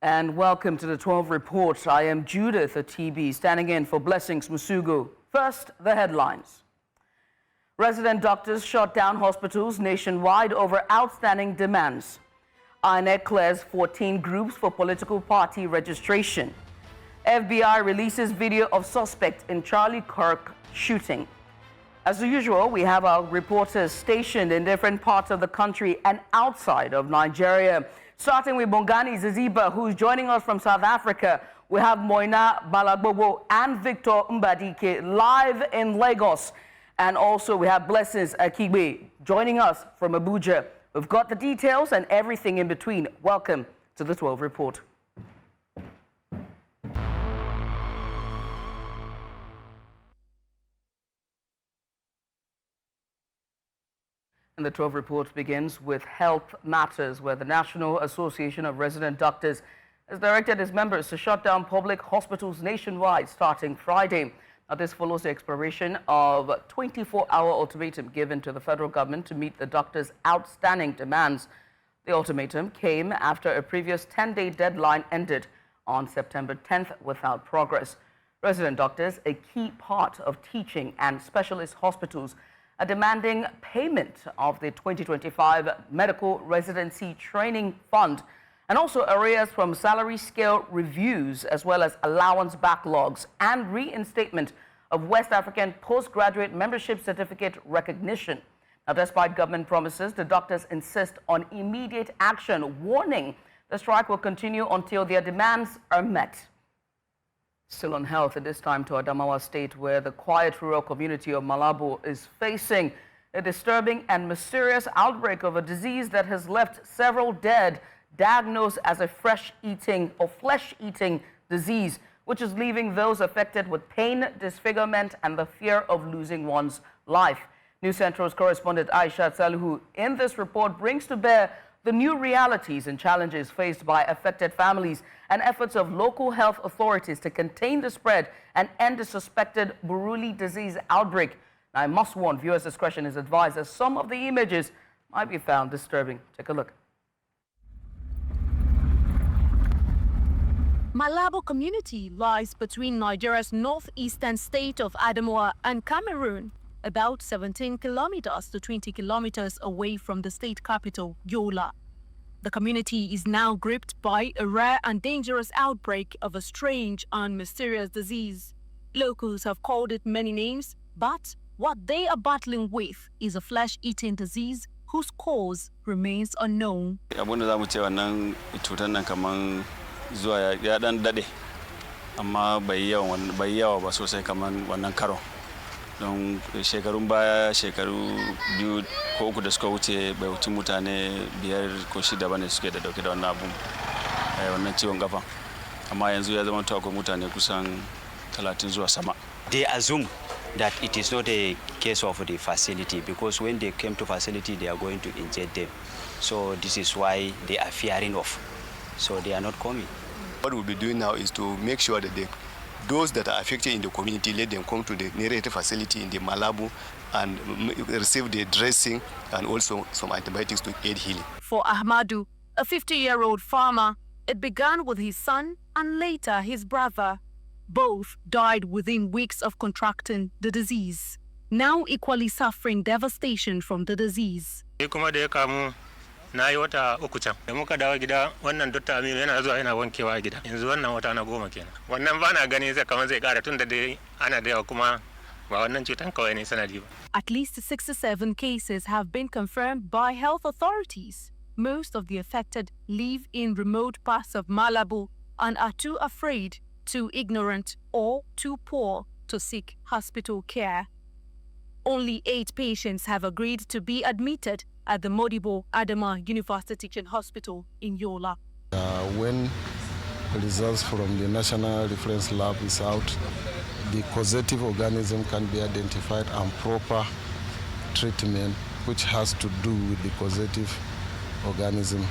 And welcome to the 12 Report. I am Judith TB, standing in for Blessings Musugu. First, the headlines. Resident doctors shut down hospitals nationwide over outstanding demands. INEC clears 14 groups for political party registration. FBI releases video of suspect in Charlie Kirk shooting. As usual, we have our reporters stationed in different parts of the country and outside of Nigeria. Starting with Bongani Ziziba, who's joining us from South Africa. We have Moina Balagbogo and Victor Mbadike live in Lagos. And also we have Blessings Akigbe joining us from Abuja. We've got the details and everything in between. Welcome to the 12 Report. And the 12 Report begins with health matters, where the National Association of Resident Doctors has directed its members to shut down public hospitals nationwide starting Friday. Now, this follows the expiration of a 24-hour ultimatum given to the federal government to meet the doctors' outstanding demands. The ultimatum came after a previous 10-day deadline ended on September 10th without progress. Resident doctors, a key part of teaching and specialist hospitals, are demanding payment of the 2025 Medical Residency Training Fund and also arrears from salary scale reviews, as well as allowance backlogs and reinstatement of West African postgraduate membership certificate recognition. Now, despite government promises, the doctors insist on immediate action, warning the strike will continue until their demands are met. Still on health, at this time to Adamawa State, where the quiet rural community of Malabo is facing a disturbing and mysterious outbreak of a disease that has left several dead, diagnosed as a flesh-eating disease, which is leaving those affected with pain, disfigurement, and the fear of losing one's life. News Central's correspondent Aisha Salihu in this report brings to bear the new realities and challenges faced by affected families and efforts of local health authorities to contain the spread and end the suspected Buruli disease outbreak. Now, I must warn, viewers' discretion is advised, as some of the images might be found disturbing. Take a look. Malabo community lies between Nigeria's northeastern state of Adamawa and Cameroon, about 17 kilometers to 20 kilometers away from the state capital, Yola. The community is now gripped by a rare and dangerous outbreak of a strange and mysterious disease. Locals have called it many names, but what they are battling with is a flesh-eating disease whose cause remains unknown. Amma bai yawa ba sosai kaman wannan karo don shekarun baya shekaru biyu ko uku da suka wuce bai wuce mutane 5 ko 6 bane suke da dauke da wannan abun wannan ciwon kafa amma yanzu ya zama to akwai mutane kusan 30 zuwa sama. They assume that it is not a case of the facility, because when they came to facility they are going to inject them, so this is why they are fearing of, so they are not coming. What we'll be doing now is to make sure that those that are affected in the community, let them come to the nearest facility in the Malabo and receive the dressing and also some antibiotics to aid healing. For Ahmadu, a 50-year-old farmer, it began with his son and later his brother. Both died within weeks of contracting the disease, now equally suffering devastation from the disease. Na yi wata uku can da muka dawo gida, wannan Dr. Aminu yana zuwa yana wankewa a gida. Yanzu wannan wata na 10 kenan. Wannan ba na gani zai kamar zai kara tun da dai ana da yawa kuma ba wannan cutan kawai ne sanadi ba. At least 67 cases have been confirmed by health authorities. Most of the affected live in remote parts of Malabo and are too afraid, too ignorant, or too poor to seek hospital care. Only 8 patients have agreed to be admitted at the Modibo Adama University Teaching Hospital in Yola. When the results from the National Reference Lab is out, the causative organism can be identified and proper treatment, which has to do with the causative organism,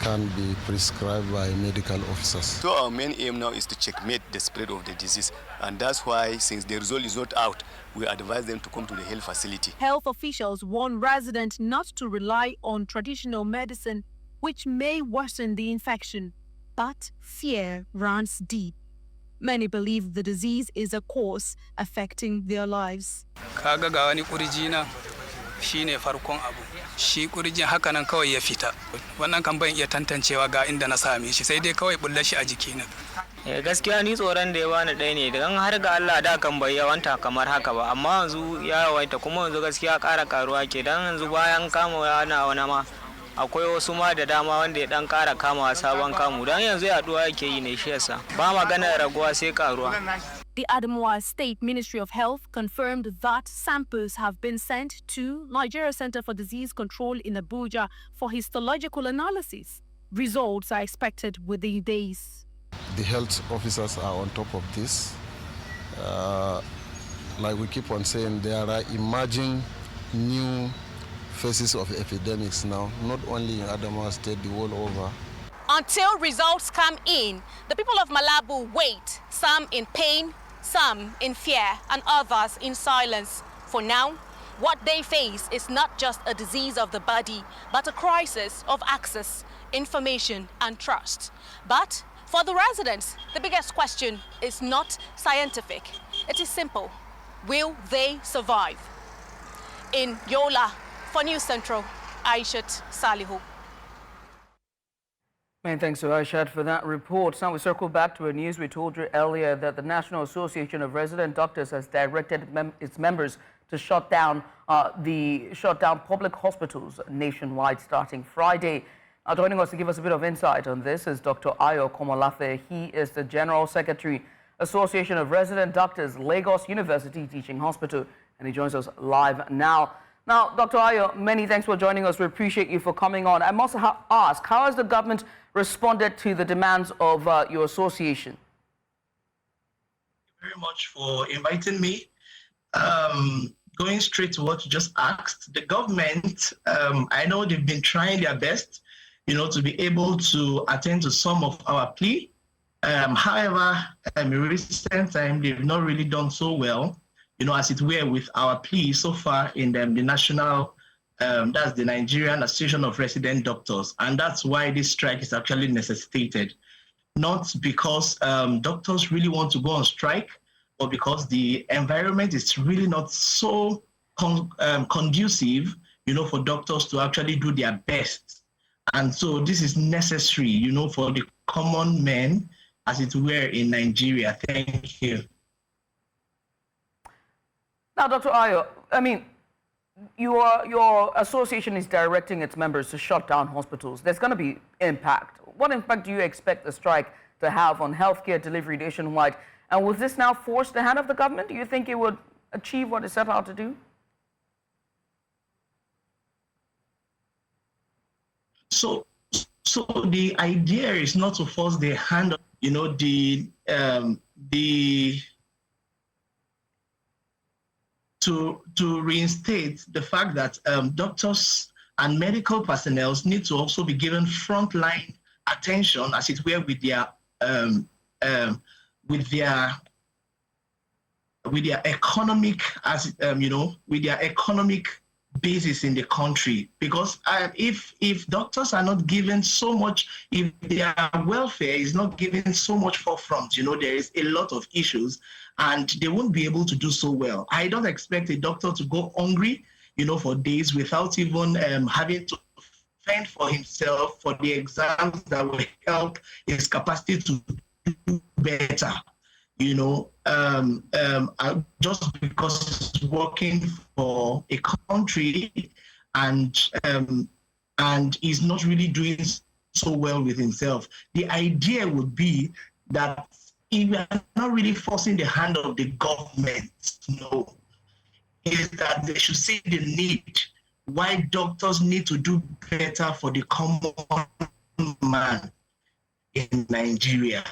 can be prescribed by medical officers. So our main aim now is to checkmate the spread of the disease, and that's why, since the result is not out, we advise them to come to the health facility. Health officials warn residents not to rely on traditional medicine, which may worsen the infection. But fear runs deep. Many believe the disease is a cause affecting their lives. Kaga ga wani kurji nan shine farkon abu. Shi kurjin haka nan kawai ya fita. Wannan kan ban iya tantancewa ga inda na same shi sai dai kawai bullar shi a jikina. Gaskiya ni tsoron da ya bani ɗaya ne dan har ga Allah da kan bai yawanta kamar haka ba amma yanzu ya yawaita kuma yanzu gaskiya ƙara karuwa ke dan yanzu bayan kama wani ma akwai wasu ma da dama wanda ya dan ƙara kama sabon kamu dan yanzu yaduwa yake yi ne shi yasa ba magana raguwa sai karuwa. The Adamawa State Ministry of Health confirmed that samples have been sent to Nigeria Center for Disease Control in Abuja for histological analysis. Results are expected within days. The health officers are on top of this. Like we keep on saying, there are emerging new phases of epidemics now, not only in Adamawa State, the world over. Until results come in, the people of Malabo wait, some in pain, some in fear, and others in silence. For now, what they face is not just a disease of the body, but a crisis of access, information, and trust. But for the residents, the biggest question is not scientific. It is simple. Will they survive? In Yola, for News Central, Aishat Salihu. Many thanks to Aishat for that report. Now we circle back to a news we told you earlier that the National Association of Resident Doctors has directed its members to shut down public hospitals nationwide starting Friday. Joining us to give us a bit of insight on this is Dr. Ayo Komolafe. He is the General Secretary, Association of Resident Doctors, Lagos University Teaching Hospital, and he joins us live now. Now, Dr. Ayo, many thanks for joining us. We appreciate you for coming on. I must ask, how has the government responded to the demands of your association? Thank you very much for inviting me. Going straight to what you just asked, the government, I know they've been trying their best, to be able to attend to some of our plea. However, in recent time, they've not really done so well, as it were with our plea so far in the national, that's the Nigerian Association of Resident Doctors. And that's why this strike is actually necessitated. Not because doctors really want to go on strike, but because the environment is really not so conducive, for doctors to actually do their best. And so this is necessary, for the common men, as it were, in Nigeria. Thank you. Now, Dr. Ayo, I mean, your association is directing its members to shut down hospitals. There's going to be impact. What impact do you expect the strike to have on healthcare delivery nationwide? And will this now force the hand of the government? Do you think it would achieve what it set out to do? So the idea is not to force the hand of, to reinstate the fact that doctors and medical personnel need to also be given frontline attention, as it were, with their economic, with their economic basis in the country. Because if doctors are not given so much, if their welfare is not given so much forefront, there is a lot of issues, and they won't be able to do so well. I don't expect a doctor to go hungry, for days without even having to fend for himself for the exams that will help his capacity to do better. Just because he's working for a country and he's not really doing so well with himself. The idea would be that if we are not really forcing the hand of the government, is that they should see the need, why doctors need to do better for the common man in Nigeria.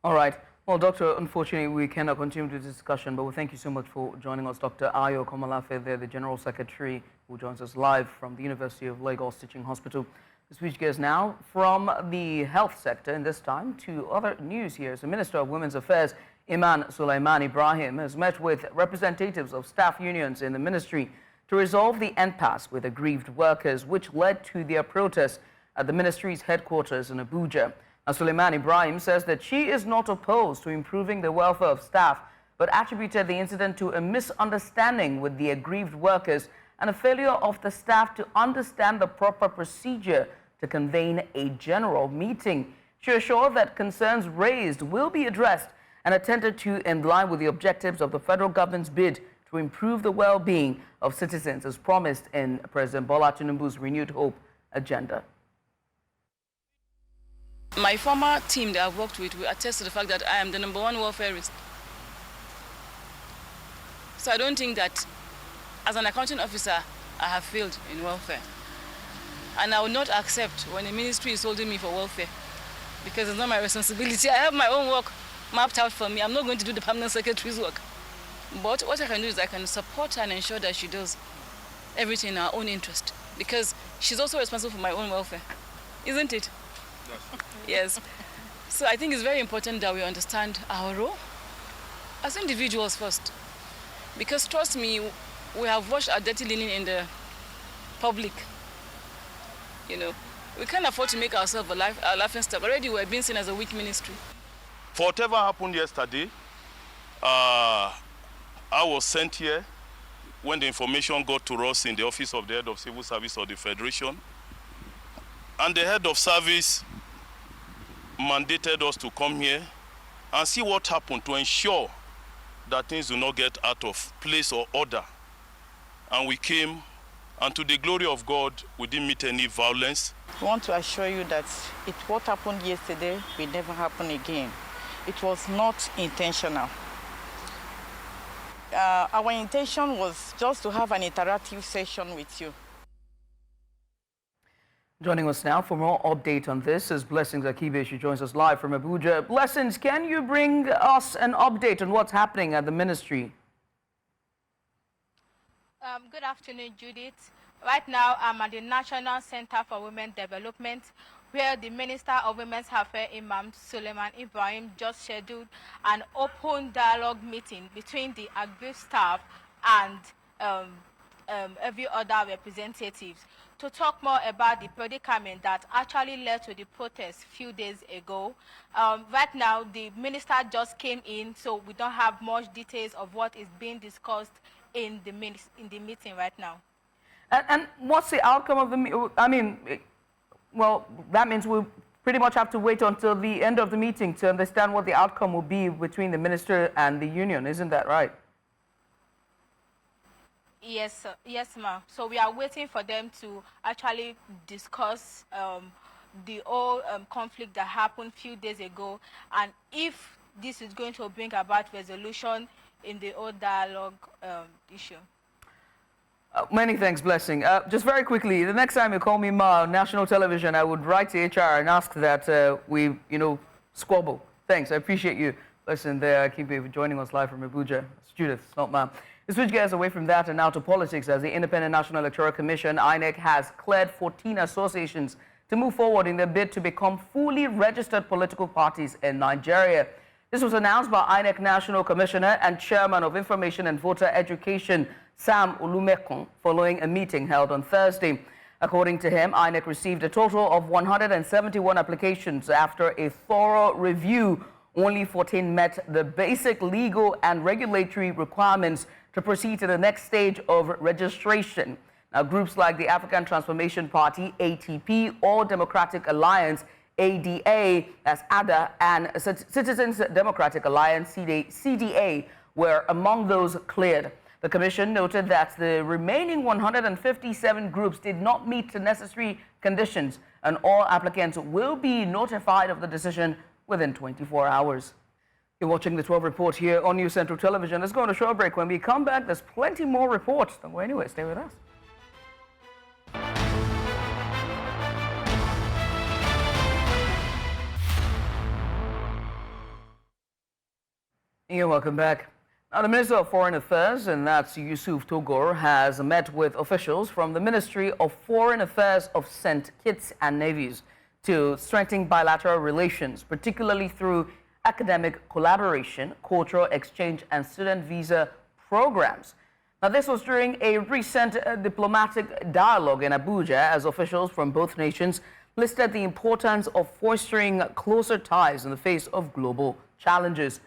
All right. Well, Doctor, unfortunately, we cannot continue this discussion, but we thank you so much for joining us. Dr. Ayo Komolafe, the General Secretary, who joins us live from the University of Lagos Teaching Hospital. The switch gears now from the health sector, and this time to other news here. The Minister of Women's Affairs, Iman Sulaiman Ibrahim, has met with representatives of staff unions in the ministry to resolve the impasse with aggrieved workers, which led to their protests at the ministry's headquarters in Abuja. Now, Suleiman Ibrahim says that she is not opposed to improving the welfare of staff, but attributed the incident to a misunderstanding with the aggrieved workers and a failure of the staff to understand the proper procedure to convene a general meeting. She assured that concerns raised will be addressed and attended to in line with the objectives of the federal government's bid to improve the well-being of citizens as promised in President Bola Tinubu's Renewed Hope agenda. My former team that I've worked with will attest to the fact that I am the #1 welfareist. So I don't think that as an accounting officer, I have failed in welfare. And I will not accept when the ministry is holding me for welfare because it's not my responsibility. I have my own work mapped out for me. I'm not going to do the permanent secretary's work. But what I can do is I can support her and ensure that she does everything in her own interest because she's also responsible for my own welfare, isn't it? Yes. So I think it's very important that we understand our role as individuals first. Because trust me, we have washed our dirty linen in the public. You know, we can't afford to make ourselves a laughing stock. Already we're being seen as a weak ministry. For whatever happened yesterday, I was sent here when the information got to us in the office of the head of civil service of the Federation. And the head of service mandated us to come here and see what happened to ensure that things do not get out of place or order. And we came, and to the glory of God, we didn't meet any violence. I want to assure you that what happened yesterday will never happen again. It was not intentional. Our intention was just to have an interactive session with you. Joining us now for more update on this is Blessings Akibe. She joins us live from Abuja. Blessings, can you bring us an update on what's happening at the ministry? Good afternoon, Judith. Right now, I'm at the National Center for Women Development, where the Minister of Women's Affairs, Imam Suleiman Ibrahim, just scheduled an open dialogue meeting between the aggrieved staff and every other representatives to talk more about the predicament that actually led to the protest a few days ago. Right now, the minister just came in, so we don't have much details of what is being discussed in the meeting right now. And what's the outcome of the meeting? I mean, well, that means we'll pretty much have to wait until the end of the meeting to understand what the outcome will be between the minister and the union. Isn't that right? Yes, sir. Yes, ma'am. So we are waiting for them to actually discuss the whole conflict that happened a few days ago, and if this is going to bring about resolution in the whole dialogue issue. Many thanks, Blessing. Just very quickly, the next time you call me Ma on national television, I would write to HR and ask that we, squabble. Thanks, I appreciate you. Listen, there, keep joining us live from Abuja. It's Judith, not Ma. To switch gears away from that and now to politics, as the Independent National Electoral Commission, INEC, has cleared 14 associations to move forward in their bid to become fully registered political parties in Nigeria. This was announced by INEC National Commissioner and Chairman of Information and Voter Education, Sam Olumekun, following a meeting held on Thursday. According to him, INEC received a total of 171 applications. After a thorough review, only 14 met the basic legal and regulatory requirements to proceed to the next stage of registration. Now, groups like the African Transformation Party, ATP, All Democratic Alliance, ADA, that's ADA, and Citizens Democratic Alliance, CDA, were among those cleared. The commission noted that the remaining 157 groups did not meet the necessary conditions, and all applicants will be notified of the decision within 24 hours. You're watching the 12 Report here on News Central Television. Let's go on a short break. When we come back, there's plenty more reports. Don't go anywhere. Stay with us. You're welcome back. Now, the Minister of Foreign Affairs, and that's Yusuf Togor, has met with officials from the Ministry of Foreign Affairs of St. Kitts and Nevis to strengthen bilateral relations, particularly through academic collaboration, cultural exchange, and student visa programs. Now, this was during a recent diplomatic dialogue in Abuja as officials from both nations listed the importance of fostering closer ties in the face of global challenges,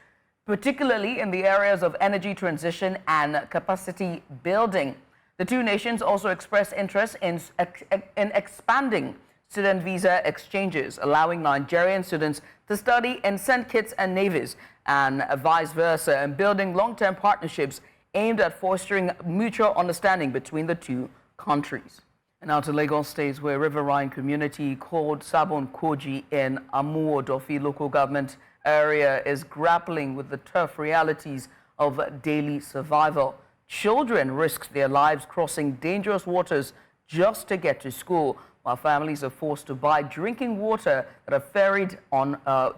particularly in the areas of energy transition and capacity building. The two nations also expressed interest in expanding student visa exchanges, allowing Nigerian students to study in St. Kitts and Nevis and vice versa, and building long-term partnerships aimed at fostering mutual understanding between the two countries. And now to Lagos State, where riverine community called Sabon Koji in Amuodofi local government area is grappling with the tough realities of daily survival. Children risk their lives crossing dangerous waters just to get to school, while families are forced to buy drinking water that are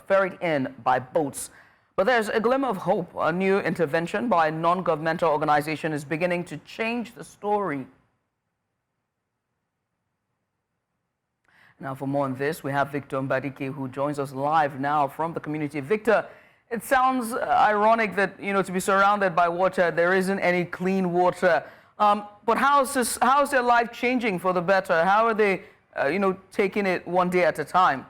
ferried in by boats. But there's a glimmer of hope. A new intervention by a non-governmental organization is beginning to change the story. Now, for more on this, we have Victor Mbadike, who joins us live now from the community. Victor, it sounds ironic that, to be surrounded by water, there isn't any clean water. But how is their life changing for the better? How are they, taking it one day at a time?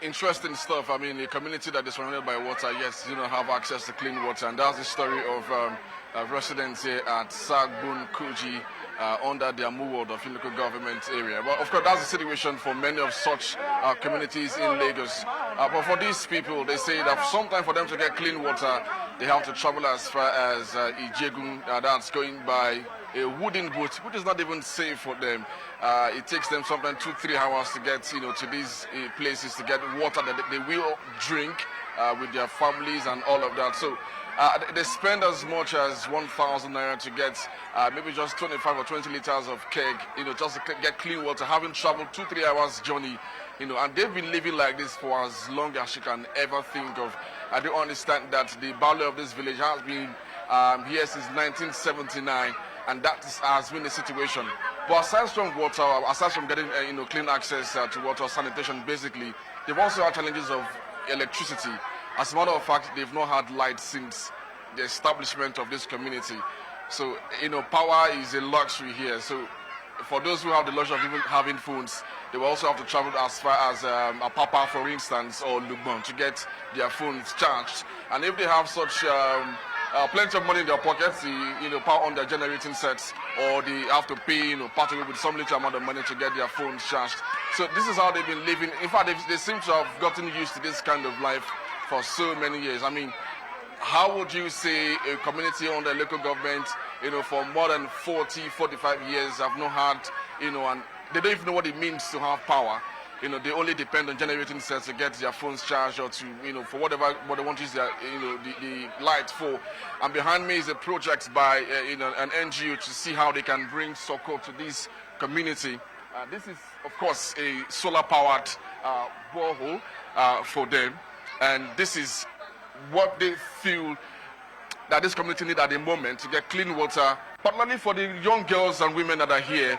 Interesting stuff. I mean, a community that is surrounded by water, yes, have access to clean water. And that's the story of residents here at Sabon Koji under the Amuodofi of local government area. But of course, that's the situation for many of such communities in Lagos. But for these people, they say that sometimes for them to get clean water, they have to travel as far as Ijegun. That's going by a wooden boat, which is not even safe for them. It takes them sometimes 2-3 hours to get to these places to get water that they will drink with their families and all of that. So they spend as much as 1,000 naira to get maybe just 25 or 20 liters of keg, just to get clean water, having traveled 2-3 hours journey, and they've been living like this for as long as you can ever think of. I do understand that the value of this village has been here since 1979, and that has been the situation. But aside from water, aside from getting clean access to water, sanitation, basically, they've also had challenges of electricity. As a matter of fact, they've not had light since the establishment of this community. So, power is a luxury here. So, for those who have the luxury of even having phones, they will also have to travel as far as Apapa, for instance, or Lubon to get their phones charged. And if they have such plenty of money in their pockets, power on their generating sets, or they have to pay, part of it with some little amount of money to get their phones charged. So this is how they've been living. In fact, they seem to have gotten used to this kind of life for so many years. I mean, how would you say a community under local government, for more than 40, 45 years have not had, and they don't even know what it means to have power. They only depend on generating sets to get their phones charged or to, for whatever they want to use their, the light for. And behind me is a project by, an NGO to see how they can bring support to this community. This is, of course, a solar-powered borehole for them. And this is what they feel that this community needs at the moment to get clean water, particularly for the young girls and women that are here,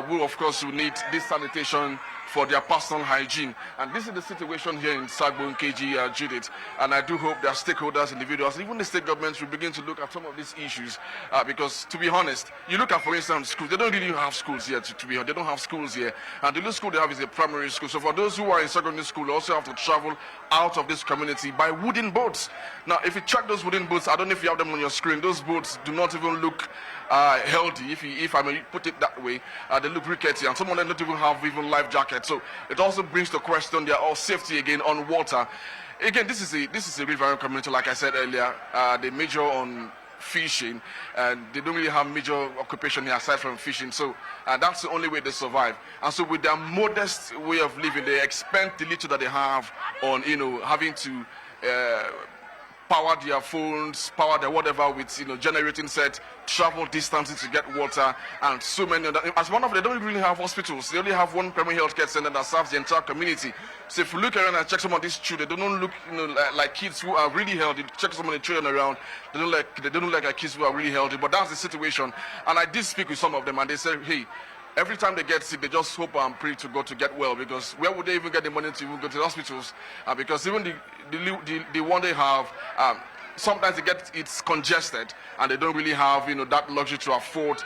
who, of course, will need this sanitation for their personal hygiene. And this is the situation here in Sabon Koji, Judith. And I do hope that stakeholders, individuals, even the state governments will begin to look at some of these issues. Because, to be honest, you look at, for instance, schools. They don't really have schools here, to be honest. They don't have schools here. And the little school they have is a primary school. So for those who are in secondary school, they also have to travel out of this community by wooden boats. Now, if you check those wooden boats, I don't know if you have them on your screen. Those boats do not even look healthy, if I may put it that way. They look rickety, and some of them don't even have life jackets. So it also brings to question their safety again on water. Again, this is a riverine community, like I said earlier. They major on fishing, and they don't really have major occupation here aside from fishing. So that's the only way they survive. And so with their modest way of living, they expend the little that they have on having to power their phones, power their whatever with generating set, travel distances to get water, and so many other. As one of them, they don't really have hospitals. They only have one primary health care center that serves the entire community. So if you look around and check some of these children, they don't look like kids who are really healthy. Check some of the children around, they don't look like kids who are really healthy. But that's the situation. And I did speak with some of them, and they said, hey, every time they get sick, they just hope and pray to God to get well, because where would they even get the money to even go to the hospitals? Because even the one they have, sometimes it's congested, and they don't really have that luxury to afford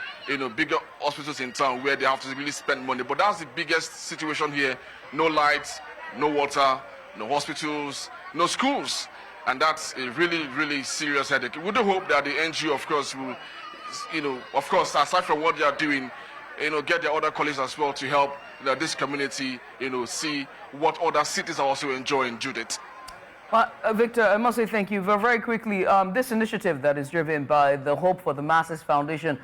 bigger hospitals in town where they have to really spend money. But that's the biggest situation here: no lights, no water, no hospitals, no schools, and that's a really, really serious headache. We do hope that the NGO, of course, will, of course, aside from what they are doing, get their other colleagues as well to help this community, see what other cities are also enjoying, Judith. Victor, I must say thank you. Very quickly, this initiative that is driven by the Hope for the Masses Foundation,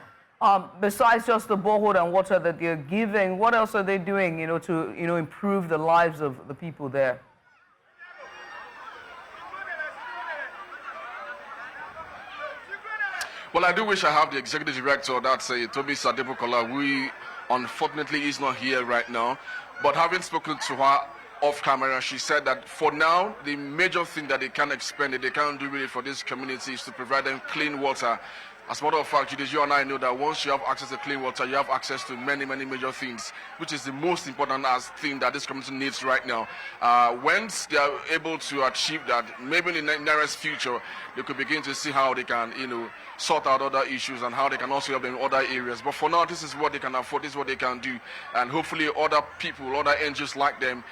besides just the borehole and water that they're giving, what else are they doing, to improve the lives of the people there? Well, I do wish I have the executive director, that's Toby Sadepokola, who unfortunately is not here right now. But having spoken to her off camera, she said that for now, the major thing that they can expend, that they can't do really for this community, is to provide them clean water. As a matter of fact, you and I know that once you have access to clean water, you have access to many, many major things, which is the most important thing that this community needs right now. Once they are able to achieve that, maybe in the nearest future, they could begin to see how they can, sort out other issues and how they can also help them in other areas. But for now, this is what they can afford, this is what they can do. And hopefully other people, other NGOs like them,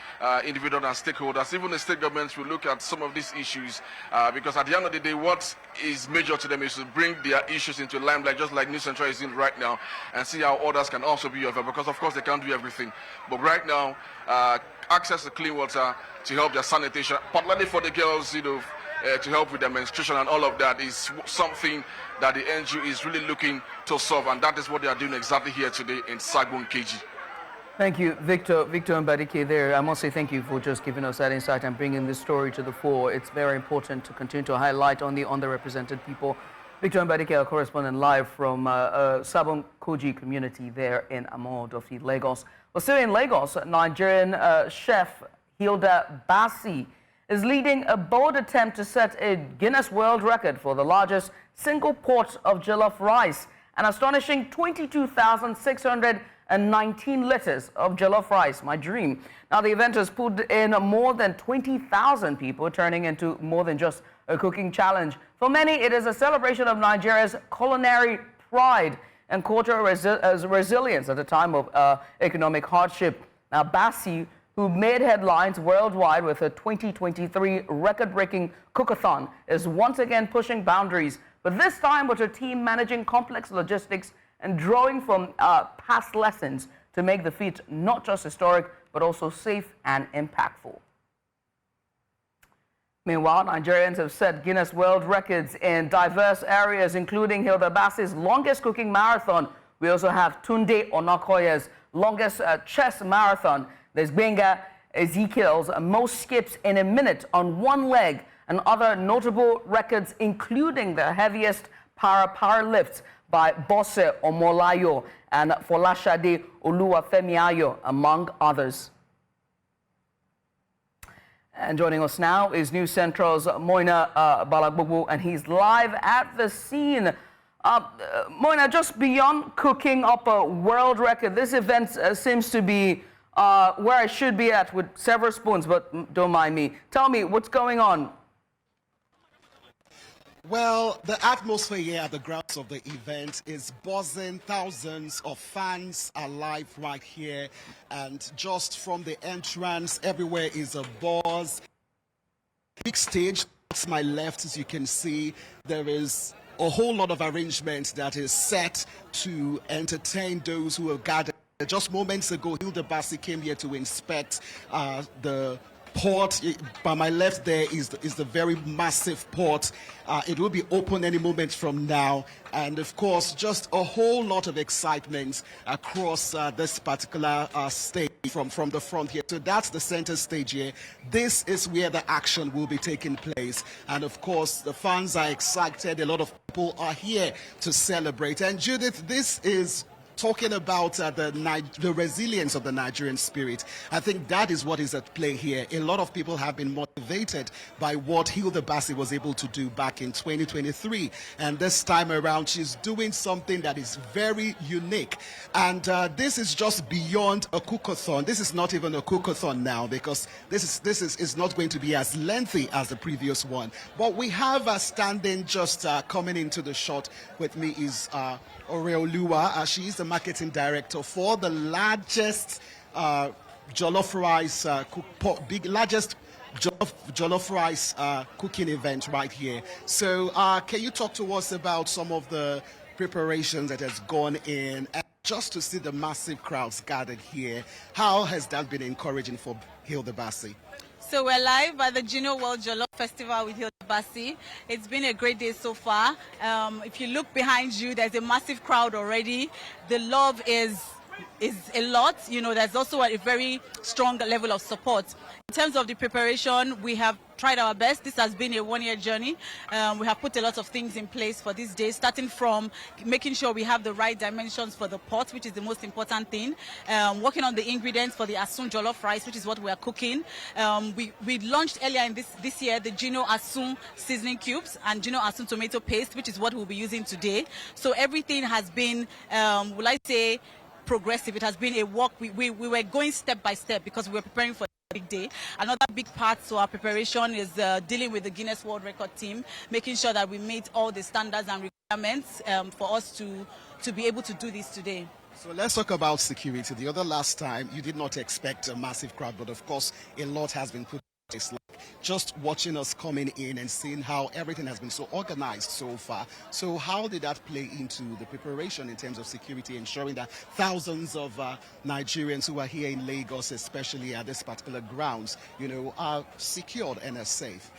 individuals and stakeholders, even the state governments will look at some of these issues, because at the end of the day, what is major to them is to bring their issues into limelight, just like New Central is doing right now, and see how others can also be of help, because of course they can't do everything. But right now, access to clean water to help their sanitation, particularly for the girls, to help with their menstruation and all of that, is something that the NGO is really looking to solve, and that is what they are doing exactly here today in Sabon Koji. Thank you, Victor Mbadike there. I must say thank you for just giving us that insight and bringing this story to the fore. It's very important to continue to highlight on the underrepresented people. Victor Mbadike, our correspondent live from Sabon Koji community there in Amodofi, Lagos. Well, still in Lagos, Nigerian chef Hilda Baci is leading a bold attempt to set a Guinness World Record for the largest single pot of jollof rice, an astonishing 22,619 liters of jollof rice, my dream. Now, the event has pulled in more than 20,000 people, turning into more than just a cooking challenge. For many, it is a celebration of Nigeria's culinary pride and cultural resilience at a time of economic hardship. Now, Baci, who made headlines worldwide with a 2023 record-breaking cookathon, is once again pushing boundaries, but this time with her team managing complex logistics and drawing from past lessons to make the feat not just historic, but also safe and impactful. Meanwhile, Nigerians have set Guinness World Records in diverse areas, including Hilda Baci's longest cooking marathon. We also have Tunde Onakoya's longest chess marathon. There's Benga Ezekiel's most skips in a minute on one leg, and other notable records, including the heaviest power lifts by Bose Omolayo and Folashade Oluwafemiayo, among others. And joining us now is News Central's Moina Balagbogo, and he's live at the scene. Moina, just beyond cooking up a world record, this event seems to be where I should be at with several spoons, but don't mind me. Tell me, what's going on? Well, the atmosphere here at the grounds of the event is buzzing. Thousands of fans are live right here, and just from the entrance, everywhere is a buzz. Big stage to my left, as you can see, there is a whole lot of arrangements that is set to entertain those who are gathered. Just moments ago, Hilda Baci came here to inspect the port. By my left there is the very massive port. It will be open any moment from now, and of course just a whole lot of excitement across this particular stage from the front here. So that's the center stage here. This is where the action will be taking place, and of course the fans are excited. A lot of people are here to celebrate. And Judith, this is talking about the resilience of the Nigerian spirit. I think that is what is at play here. A lot of people have been motivated by what Hilda Baci was able to do back in 2023. And this time around, she's doing something that is very unique. And this is just beyond a cookathon. This is not even a cookathon now, because this is not going to be as lengthy as the previous one. But we have standing just coming into the shot with me is Oreoluwa. She is the marketing director for the largest jollof rice largest jollof rice cooking event right here. So can you talk to us about some of the preparations that has gone in, and just to see the massive crowds gathered here? How has that been encouraging for Hilda Baci? So we're live at the Guinness World Jollof Festival with Hilda Baci. It's been a great day so far. If you look behind you, there's a massive crowd already. The love is a lot. You know, there's also a very strong level of support. In terms of the preparation, we have tried our best. This has been a one-year journey. We have put a lot of things in place for this day, starting from making sure we have the right dimensions for the pot, which is the most important thing. Working on the ingredients for the Asun jollof rice, which is what we are cooking. We launched earlier in this year the Gino Asun seasoning cubes and Gino Asun tomato paste, which is what we'll be using today. So everything has been, will I say, progressive. It has been a walk. We were going step by step because we were preparing for a big day. Another big part to our preparation is dealing with the Guinness World Record team, making sure that we meet all the standards and requirements for us to be able to do this today. So let's talk about security. The other last time, you did not expect a massive crowd, but of course, a lot has been put. It's like just watching us coming in and seeing how everything has been so organized so far. So how did that play into the preparation in terms of security, ensuring that thousands of Nigerians who are here in Lagos, especially at this particular grounds, you know, are secured and are safe?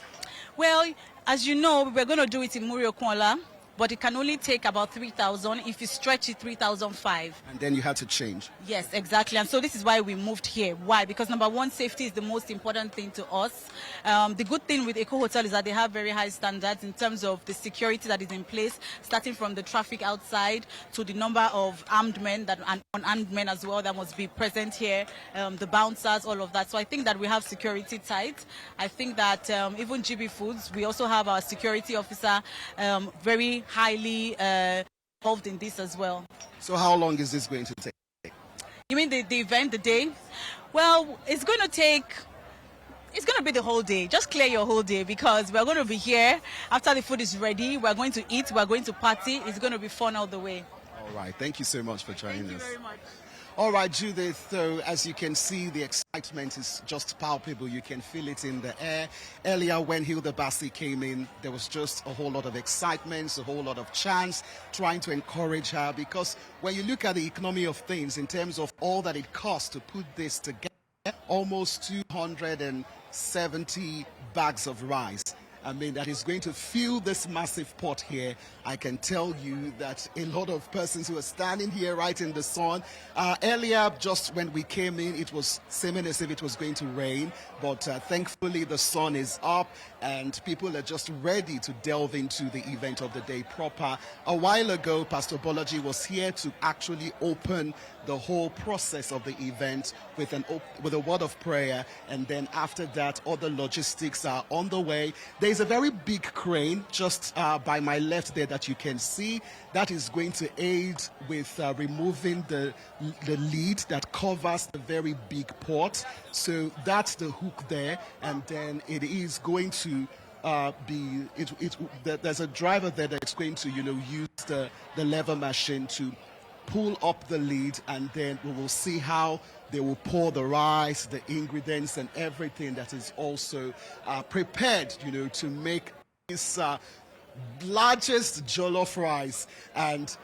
Well, as you know, we're going to do it in Muriokwala, but it can only take about 3,000. If you stretch it, 3,500. And then you had to change. Yes, exactly. And so this is why we moved here. Why? Because number one, safety is the most important thing to us. The good thing with Eco Hotel is that they have very high standards in terms of the security that is in place, starting from the traffic outside to the number of armed men and unarmed men as well that must be present here, the bouncers, all of that. So I think that we have security tight. I think that even GB Foods, we also have our security officer very highly involved in this as well. So how long is this going to take? You mean the event, the day? Well, it's going to be the whole day. Just clear your whole day, because we're going to be here. After the food is ready, we're going to eat, we're going to party. It's going to be fun all the way. All right. Thank you so much for joining us. Thank you very much. All right, Judith, so as you can see, the excitement is just palpable. You can feel it in the air. Earlier, when Hilda Baci came in, there was just a whole lot of excitement, a whole lot of chants, trying to encourage her, because when you look at the economy of things in terms of all that it costs to put this together, almost 270 bags of rice. I mean, that is going to fill this massive pot here. I can tell you that a lot of persons who are standing here right in the sun. Earlier, just when we came in, it was seeming as if it was going to rain. But thankfully, the sun is up and people are just ready to delve into the event of the day proper. A while ago, Pastor Bolaji was here to actually open the whole process of the event with a word of prayer, and then after that, other logistics are on the way. There's a very big crane just by my left there that you can see that is going to aid with removing the lid that covers the very big pot. So that's the hook there, and then it is going to there's a driver there that's going to use the lever machine to pull up the lid, and then we will see how they will pour the rice, the ingredients, and everything that is also prepared, to make this largest jollof rice. And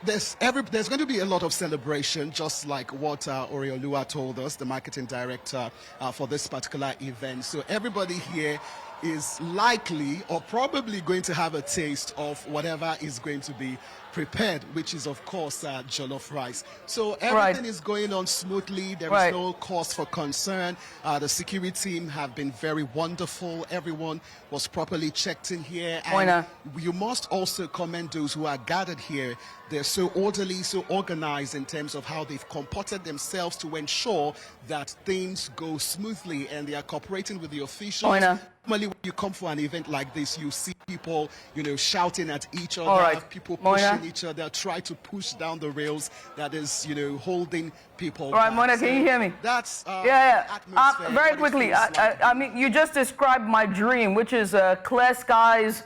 there's going to be a lot of celebration, just like what Oreoluwa told us, the marketing director for this particular event. So everybody here is likely or probably going to have a taste of whatever is going to be prepared, which is of course jollof rice. So everything is going on smoothly. There is no cause for concern. The security team have been very wonderful. Everyone was properly checked in here. And you must also commend those who are gathered here. They're so orderly, so organized in terms of how they've comported themselves to ensure that things go smoothly, and they are cooperating with the officials. Normally, when you come for an event like this, you see people, shouting at each other, people pushing each other, try to push down the rails that is, holding people. All right, Moina, can you hear me? That's very quickly. I mean, you just described my dream, which is clear skies,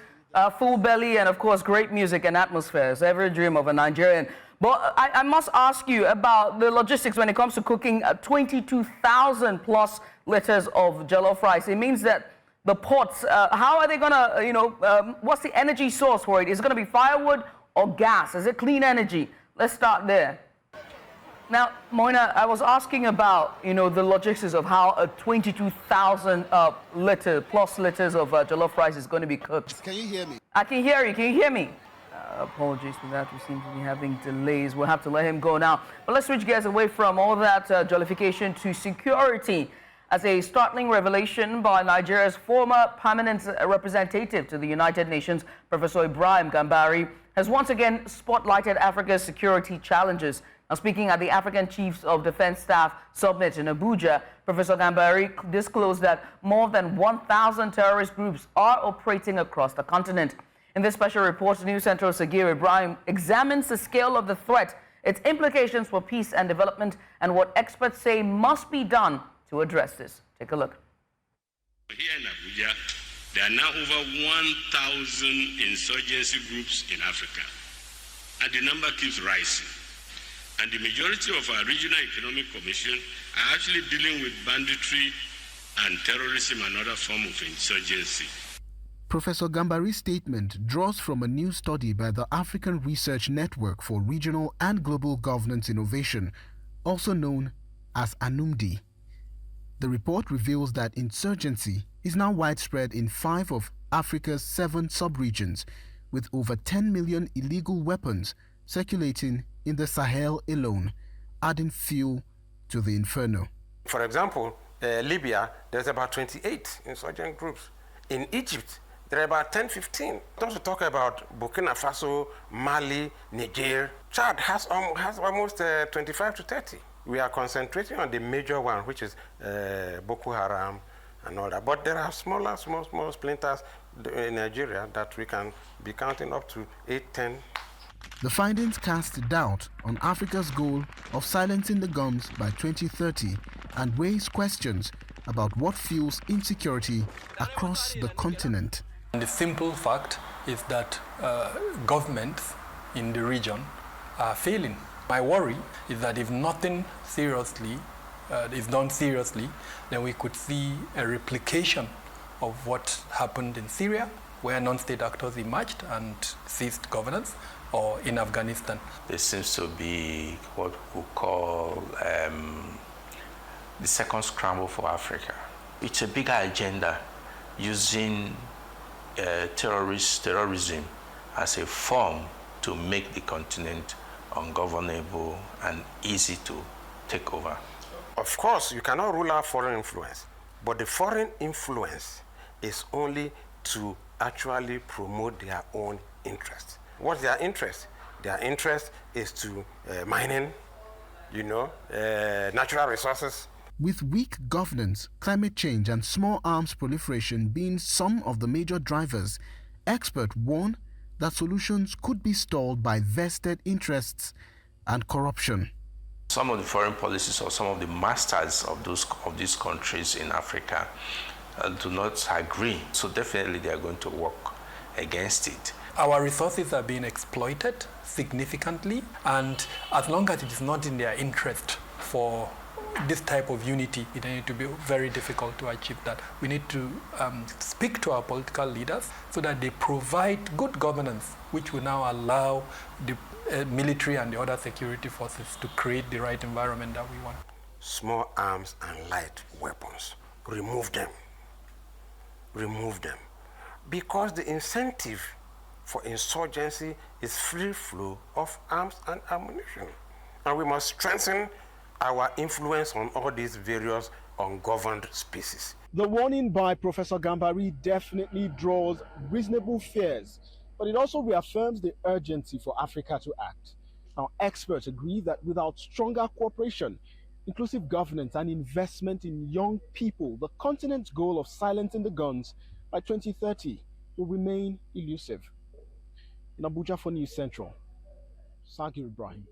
full belly, and of course, great music and atmosphere. It's every dream of a Nigerian. But I must ask you about the logistics when it comes to cooking 22,000 plus liters of jollof rice. It means that the pots, how are they going to, what's the energy source for it? Is it going to be firewood or gas? Is it clean energy? Let's start there. Now, Moina, I was asking about, the logistics of how a 22,000 plus liters of jollof rice is going to be cooked. Can you hear me? I can hear you. Can you hear me? Apologies for that. We seem to be having delays. We'll have to let him go now. But let's switch gears away from all that jollification to security, as a startling revelation by Nigeria's former permanent representative to the United Nations, Professor Ibrahim Gambari, has once again spotlighted Africa's security challenges. Now, speaking at the African Chiefs of Defense Staff Summit in Abuja, Professor Gambari disclosed that more than 1,000 terrorist groups are operating across the continent. In this special report, News Central Sagir Ibrahim examines the scale of the threat, its implications for peace and development, and what experts say must be done to address this. Take a look. Here in Abuja, there are now over 1,000 insurgency groups in Africa, and the number keeps rising. And the majority of our regional economic commission are actually dealing with banditry and terrorism and other forms of insurgency. Professor Gambari's statement draws from a new study by the African Research Network for Regional and Global Governance Innovation, also known as ANUMDI. The report reveals that insurgency is now widespread in 5 of Africa's 7 sub-regions, with over 10 million illegal weapons circulating in the Sahel alone, adding fuel to the inferno. For example, Libya, there's about 28 insurgent groups. In Egypt, there are about 10-15. Don't we talk about Burkina Faso, Mali, Niger? Chad has almost 25 to 30. We are concentrating on the major one, which is Boko Haram and all that. But there are small splinters in Nigeria that we can be counting up to 8, 10. The findings cast doubt on Africa's goal of silencing the guns by 2030 and raise questions about what fuels insecurity across the continent. And the simple fact is that governments in the region are failing. My worry is that if nothing seriously is done seriously, then we could see a replication of what happened in Syria, where non-state actors emerged and seized governance, or in Afghanistan. There seems to be what we call the second scramble for Africa. It's a bigger agenda using terrorism as a form to make the continent ungovernable and easy to take over. Of course, you cannot rule out foreign influence, but the foreign influence is only to actually promote their own interests. What's their interest? Their interest is to mining, natural resources. With weak governance, climate change and small arms proliferation being some of the major drivers, experts warn that solutions could be stalled by vested interests and corruption. Some of the foreign policies or some of the masters of these countries in Africa do not agree. So definitely they are going to work against it. Our resources are being exploited significantly, and as long as it is not in their interest for this type of unity, it needs to be very difficult to achieve that. We need to speak to our political leaders so that they provide good governance, which will now allow the military and the other security forces to create the right environment that we want. Small arms and light weapons, remove them. remove them, because the incentive for insurgency is free flow of arms and ammunition. And we must strengthen our influence on all these various ungoverned spaces. The warning by Professor Gambari definitely draws reasonable fears, but it also reaffirms the urgency for Africa to act. Now, experts agree that without stronger cooperation, inclusive governance and investment in young people, the continent's goal of silencing the guns by 2030 will remain elusive. In Abuja for News Central, Sagir Ibrahim.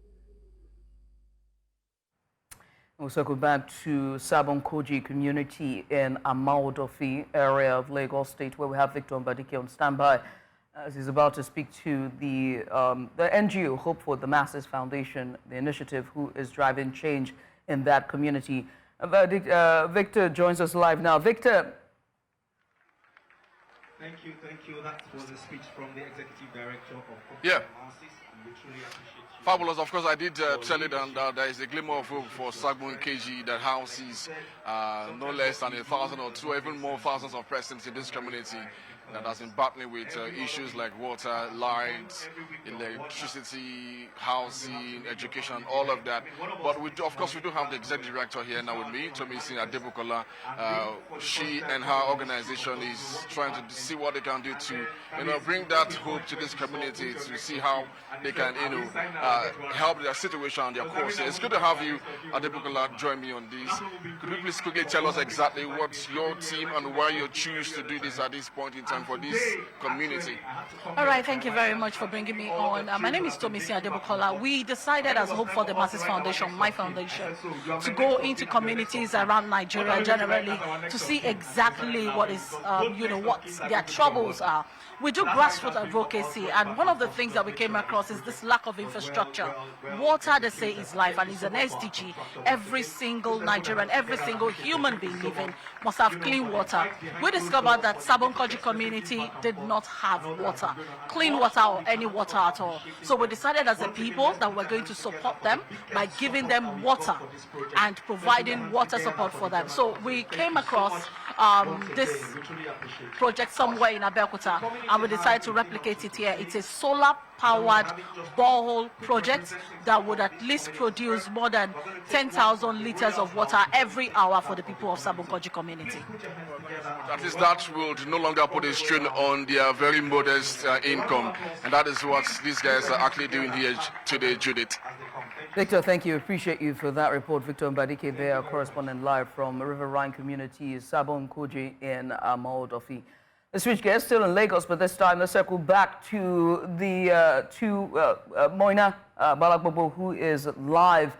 We'll circle back to Sabon Koji community in Amaodofi area of Lagos State, where we have Victor Mbadike on standby as he's about to speak to the NGO Hope for the Masses Foundation, the initiative who is driving change in that community. Victor joins us live now. Victor. Thank you. That was a speech from the Executive Director of Hope Yeah. for the Masses, and we truly appreciate you. Fabulous. Of course, I did tell it, and there is a glimmer of hope for Sabon Koji that houses no less than 1,000 or two, even more thousands of persons in this community that has been battling with issues like water, lights, electricity, housing, education, all of that. But we do, of course, we do have the executive director here now with me, Tomisi Adebukola. She and her organization is trying to see what they can do to, bring that hope to this community, to see how they can, help their situation and their course. It's good to have you, Adebukola, join me on this. Could you please quickly tell us exactly what's your team and why you choose to do this at this point in time for this community? All right, thank you very much for bringing me on. My name is Tomisi Adebukola. We decided as Hope for the Masses Foundation, my foundation, to go into communities around Nigeria generally to see exactly what is, what their troubles are. We do grassroots advocacy, and one of the things that we came across is this lack of infrastructure. Water, they say, is life, and is an SDG. Every single Nigerian, every single human being living must have clean water. We discovered that Sabon Koji community did not have water, clean water or any water at all. So we decided as a people that we're going to support them by giving them water and providing water support for them. So we came across this project somewhere in Abeokuta, and we decided to replicate it here. It's a solar-powered borehole project that would at least produce more than 10,000 liters of water every hour for the people of Sabon Koji community. That is, that would no longer put a strain on their very modest income, and that is what these guys are actually doing here today, Judith. Victor, thank you. Appreciate you for that report. Victor Mbadike there, correspondent live from Riverine Community, Sabon Koji in Amaodofi. The switch gears still in Lagos, but this time let's circle back to the Moina Balakbobo, who is live.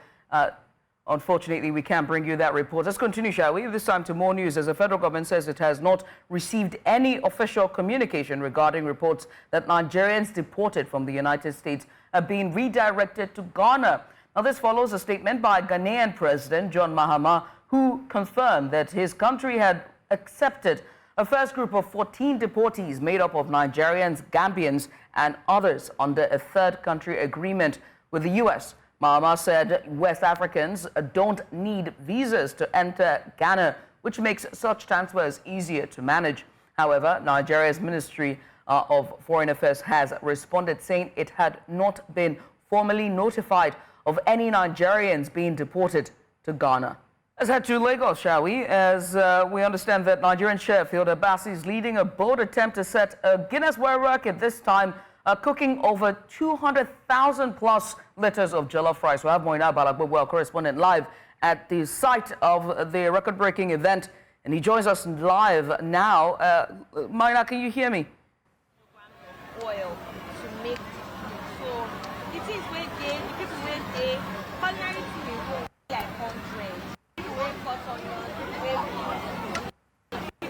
Unfortunately, we can't bring you that report. Let's continue, shall we? This time to more news, as the federal government says it has not received any official communication regarding reports that Nigerians deported from the United States are being redirected to Ghana. Now, this follows a statement by Ghanaian President John Mahama, who confirmed that his country had accepted a first group of 14 deportees made up of Nigerians, Gambians, and others under a third country agreement with the U.S. Mahama said West Africans don't need visas to enter Ghana, which makes such transfers easier to manage. However, Nigeria's Ministry of Foreign Affairs has responded, saying it had not been formally notified of any Nigerians being deported to Ghana. Let's head to Lagos, shall we? As we understand that Nigerian chef Hilda Baci is leading a bold attempt to set a Guinness World Record, this time cooking over 200,000 plus liters of jollof rice. We have Moina Balakbobo, our correspondent, live at the site of the record-breaking event, and he joins us live now. Moina, can you hear me? Oil to make so it is when the people when they culinary to the home like 100 people wey cut onion people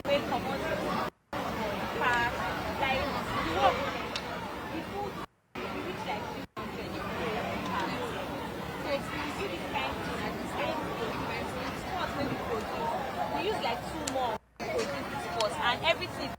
wey comot pack like the work the food we reach like 300 so it's you see this kind thing and this kind thing sports wey we produce we use like 2 more to produce this sports and everything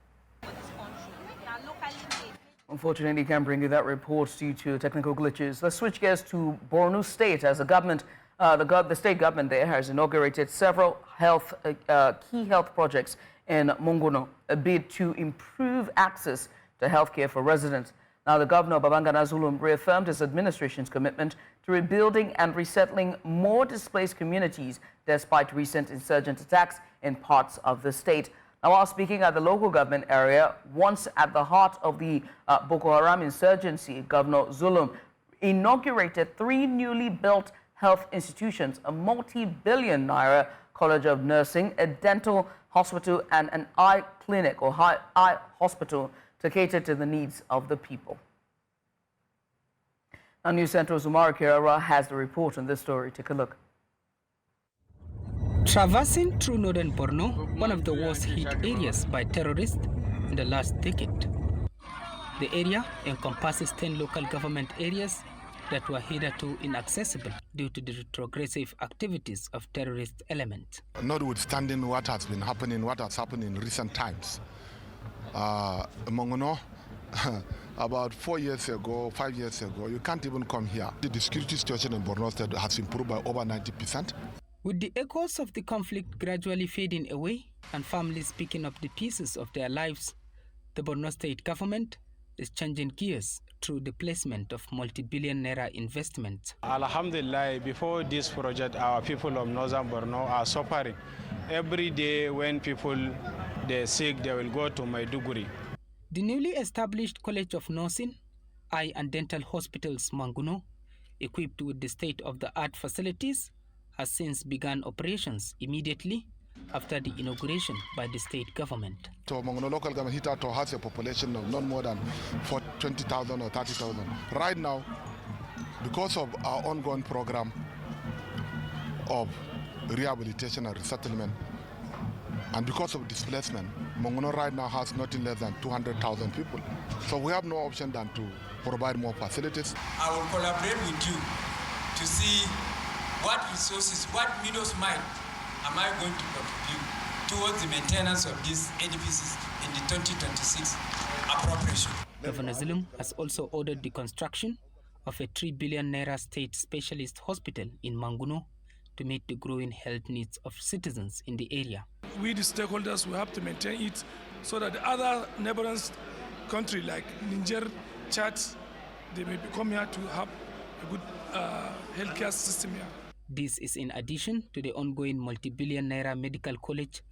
for this country na locally made. Unfortunately, can't bring you that report due to technical glitches. Let's switch gears to Borno State, as the government, the state government there has inaugurated several key health projects in Monguno, a bid to improve access to healthcare for residents. Now, the governor of Babangana Zulum reaffirmed his administration's commitment to rebuilding and resettling more displaced communities despite recent insurgent attacks in parts of the state. Now, while speaking at the local government area, once at the heart of the Boko Haram insurgency, Governor Zulum inaugurated 3 newly built health institutions, a multi-billion naira college of nursing, a dental hospital, and an eye clinic or eye hospital to cater to the needs of the people. Now, News Central's Umar Kirara has the report on this story. Take a look. Traversing through northern Borno, one of the worst hit areas by terrorists in the last decade. The area encompasses 10 local government areas that were hitherto inaccessible due to the retrogressive activities of terrorist elements. Notwithstanding what has been happening, what has happened in recent times, Monguno, about 4 years ago, 5 years ago, you can't even come here. The security situation in Borno State has improved by over 90%. With the echoes of the conflict gradually fading away and families picking up the pieces of their lives, the Borno State government is changing gears through the placement of multi-billion naira investments. Alhamdulillah, before this project, our people of northern Borno are suffering. Every day when people they're sick, they will go to Maiduguri. The newly established College of Nursing, Eye and Dental Hospitals Manguno, equipped with the state-of-the-art facilities, has since begun operations immediately after the inauguration by the state government. So Monguno local government hitherto has a population of not more than 20,000 or 30,000. Right now, because of our ongoing program of rehabilitation and resettlement, and because of displacement, Monguno right now has nothing less than 200,000 people. So we have no option than to provide more facilities. I will collaborate with you to see what resources, what middles might am I going to contribute towards the maintenance of these edifices in the 2026 appropriation. Governor Zulum has also ordered the construction of a 3 billion naira state specialist hospital in Manguno to meet the growing health needs of citizens in the area. We, the stakeholders, will have to maintain it so that the other neighboring countries like Niger, Chad, they may come here to have a good healthcare system here. This is in addition to the ongoing multi-billion naira medical college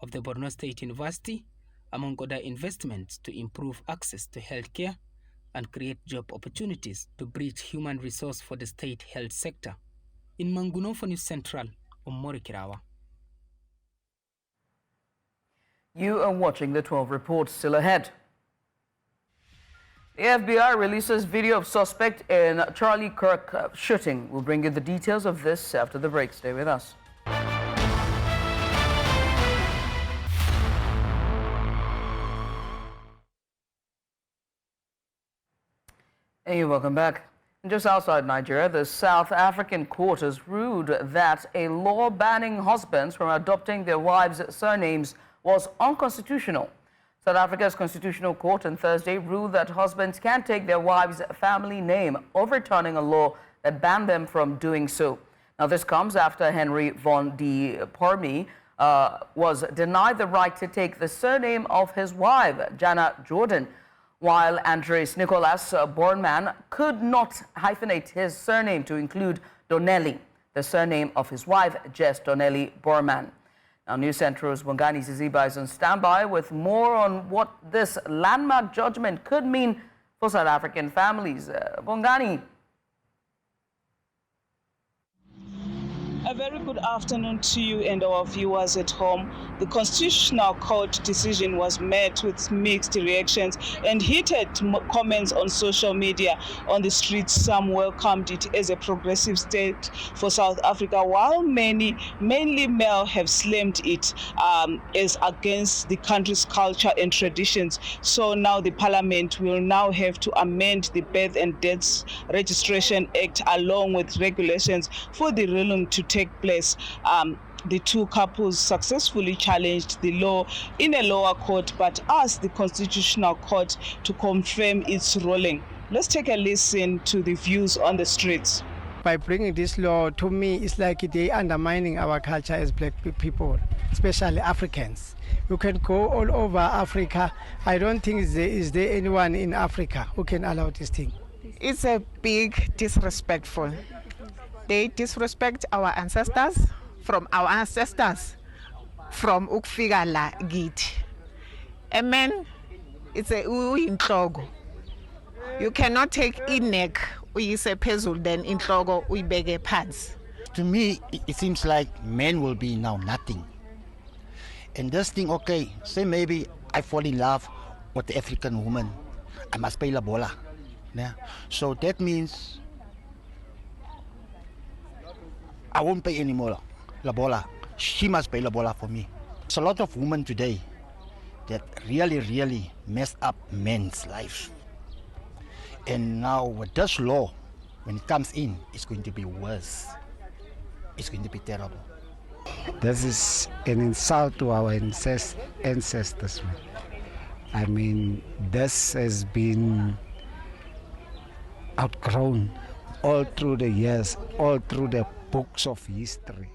of the Borno State University, among other investments to improve access to healthcare and create job opportunities to bridge human resource for the state health sector. In Manguno for News Central, Omori Kirawa. You are watching the 12 reports. Still ahead. The FBI releases video of suspect in Charlie Kirk shooting. We'll bring you the details of this after the break. Stay with us. Hey, welcome back. Just outside Nigeria, the South African court has ruled that a law banning husbands from adopting their wives' surnames was unconstitutional. South Africa's Constitutional Court on Thursday ruled that husbands can take their wives' family name, overturning a law that banned them from doing so. Now, this comes after Henry von de Pormy was denied the right to take the surname of his wife, Jana Jordan, while Andres Nicholas Bornman could not hyphenate his surname to include Donnelly, the surname of his wife, Jess Donnelly Borman. Now, News Central's Bongani Ziziba is on standby with more on what this landmark judgment could mean for South African families. Bongani. A very good afternoon to you and our viewers at home. The Constitutional Court decision was met with mixed reactions and heated comments on social media. On the streets, some welcomed it as a progressive state for South Africa, while many, mainly male, have slammed it as against the country's culture and traditions. So now the Parliament will now have to amend the Birth and Deaths Registration Act along with regulations for the ruling to take place. The two couples successfully challenged the law in a lower court but asked the Constitutional Court to confirm its ruling. Let's take a listen to the views on the streets. by bringing this law, to me, it's like they undermining our culture as black people, especially Africans. You can go all over Africa. I don't think is there anyone in Africa who can allow this thing. It's a big disrespectful. They disrespect our ancestors, from ukfika la git. A man, it's a uyinhlobo. You cannot take inek uyise phezulu then inhloko uyibeke phansi. To me, it seems like men will be now nothing. And this thing, okay, say maybe I fall in love with the African woman, I must pay la bola. Yeah. So that means I won't pay anymore la bola. She must pay la bola for me. There's a lot of women today that really mess up men's lives. And now with this law, when it comes in, it's going to be worse. It's going to be terrible. This is an insult to our ancestors. I mean, this has been outgrown all through the years, all through the books of history.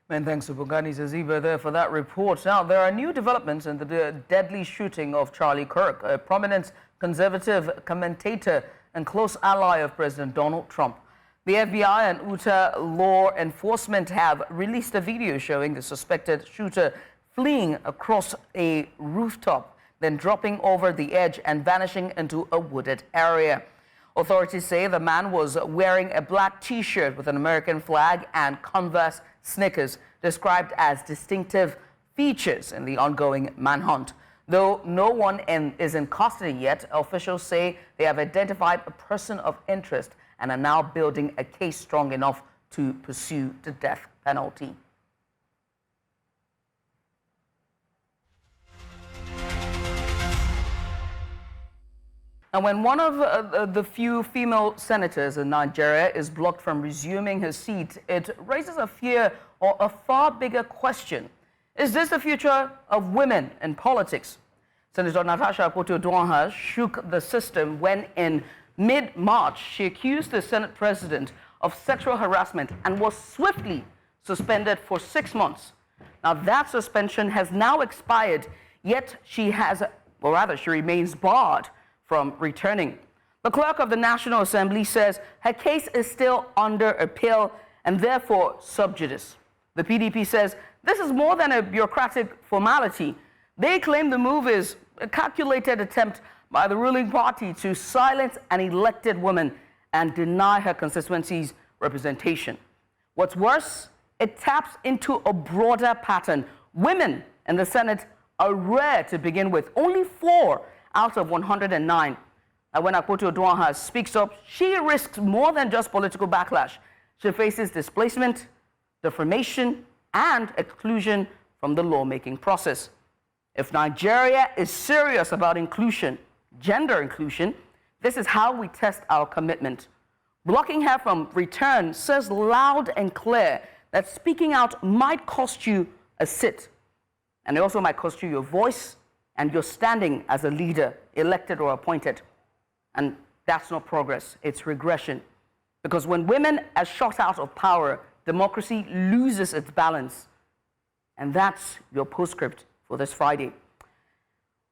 Many thanks to Bongani Zaziba there for that report. Now, there are new developments in the deadly shooting of Charlie Kirk, a prominent conservative commentator and close ally of President Donald Trump. The FBI and Utah law enforcement have released a video showing the suspected shooter fleeing across a rooftop, then dropping over the edge and vanishing into a wooded area. Authorities say the man was wearing a black T-shirt with an American flag and Converse sneakers, described as distinctive features in the ongoing manhunt. Though no one is in custody yet, officials say they have identified a person of interest and are now building a case strong enough to pursue the death penalty. And when one of the few female senators in Nigeria is blocked from resuming her seat, it raises a fear or a far bigger question. Is this the future of women in politics? Senator Natasha Akpoti-Oduaghan shook the system when in mid-March she accused the Senate president of sexual harassment and was swiftly suspended for 6 months. Now that suspension has now expired, yet she remains barred from returning. The clerk of the National Assembly says her case is still under appeal and therefore sub judice. The PDP says this is more than a bureaucratic formality. They claim the move is a calculated attempt by the ruling party to silence an elected woman and deny her constituency's representation. What's worse, it taps into a broader pattern. Women in the Senate are rare to begin with, only 4 out of 109. And when Akpoti-Oduaghan speaks up, she risks more than just political backlash. She faces displacement, defamation, and exclusion from the lawmaking process. If Nigeria is serious about inclusion, gender inclusion, this is how we test our commitment. Blocking her from return says loud and clear that speaking out might cost you a sit. And it also might cost you your voice and your standing as a leader, elected or appointed. And that's not progress, it's regression. Because when women are shot out of power, democracy loses its balance. And that's your postscript for this Friday.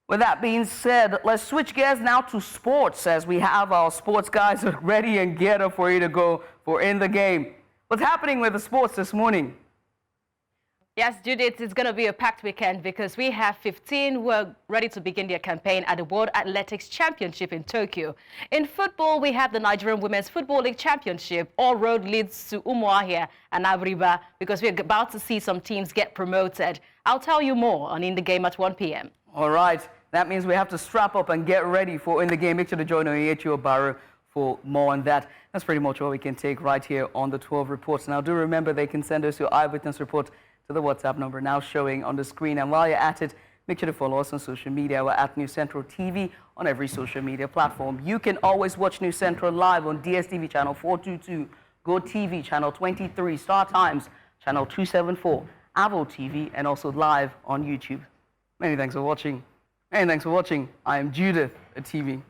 With that being said, let's switch gears now to sports, as we have our sports guys ready and geared up for you to go for In the Game. What's happening with the sports this morning? Yes, Judith, it's going to be a packed weekend because we have 15 who are ready to begin their campaign at the World Athletics Championship in Tokyo. In football, we have the Nigerian Women's Football League Championship. All road leads to Umuahia and Aburiba because we're about to see some teams get promoted. I'll tell you more on In the Game at 1 p.m. All right. That means we have to strap up and get ready for In the Game. Make sure to join Oyechi Obaru for more on that. That's pretty much all we can take right here on the 12 reports. Now, do remember they can send us your eyewitness report to the WhatsApp number now showing on the screen. And while you're at it, make sure to follow us on social media. We're at News Central TV on every social media platform. You can always watch News Central live on DSTV channel 422, Go TV channel 23, Star Times channel 274, Avo TV, and also live on YouTube. Many thanks for watching. I am Judith at TV.